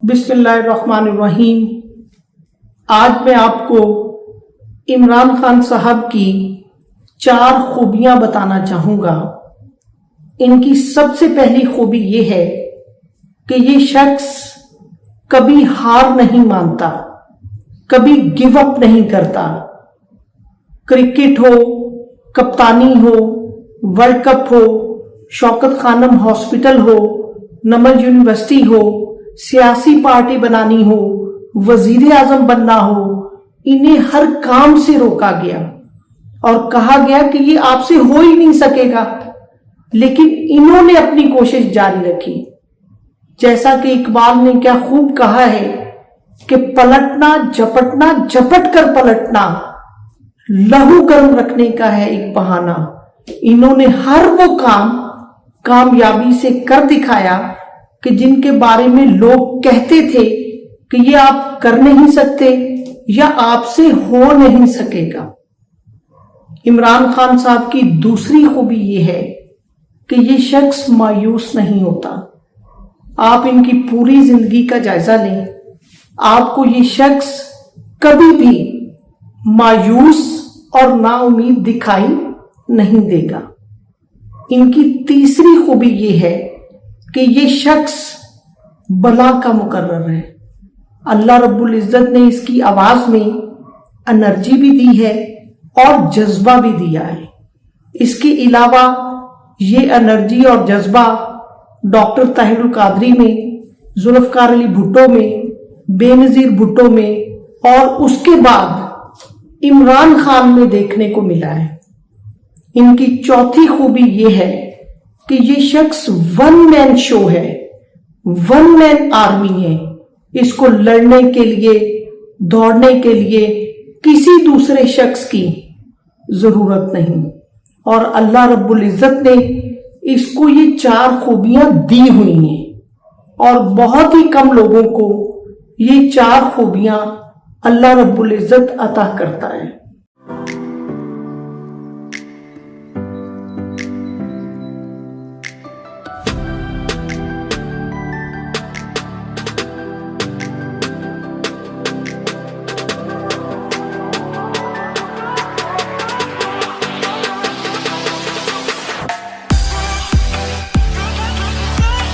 बिस्मिल्लाहिर्रहमानिर्रहीम। आज मैं आपको इमरान खान साहब की 4 खूबियां बताना चाहूंगा। इनकी सबसे पहली खूबी ये है कि ये शख्स कभी हार नहीं मानता, कभी गिव अप नहीं करता। क्रिकेट हो, कप्तानी हो, वर्ल्ड कप हो, शौकत खानम हॉस्पिटल हो, नमल यूनिवर्सिटी हो, सियासी पार्टी बनानी हो, वजीर आजम बनना हो, इन्हें हर काम से रोका गया और कहा गया कि ये आपसे हो ही नहीं सकेगा, लेकिन इन्होंने अपनी कोशिश जारी रखी। जैसा कि इकबाल ने क्या खूब कहा है कि पलटना झपटना, झपट कर पलटना लहू गर्म रखने का है एक बहाना। इन्होंने हर वो काम कामयाबी से कर दिखाया कि जिनके बारे में लोग कहते थे कि ये आप कर नहीं सकते या आपसे हो नहीं सकेगा। इमरान खान साहब की दूसरी खूबी ये है कि ये शख्स मायूस नहीं होता। आप इनकी पूरी जिंदगी का जायजा लें, आपको ये शख्स कभी भी मायूस और नाउम्मीद दिखाई नहीं देगा। इनकी तीसरी खूबी ये है कि ये शख्स बला का मुकर्रर है। अल्लाह रब्बुल इज्जत ने इसकी आवाज में एनर्जी भी दी है और जज्बा भी दिया है। इसके अलावा ये एनर्जी और जज्बा डॉक्टर ताहिरुल कादरी में, जुल्फकार अली भुट्टो में, बेनजीर भुट्टो में और उसके बाद इमरान खान में देखने को मिला है। इनकी चौथी खूबी ये है कि ये शख्स वन मैन शो है, वन मैन आर्मी है। इसको लड़ने के लिए, दौड़ने के लिए किसी दूसरे शख्स की जरूरत नहीं और अल्लाह रब्बुल इज्जत ने इसको ये 4 खूबियां दी हुई हैं और बहुत ही कम लोगों को ये 4 खूबियां अल्लाह रब्बुल इज्जत अता करता है।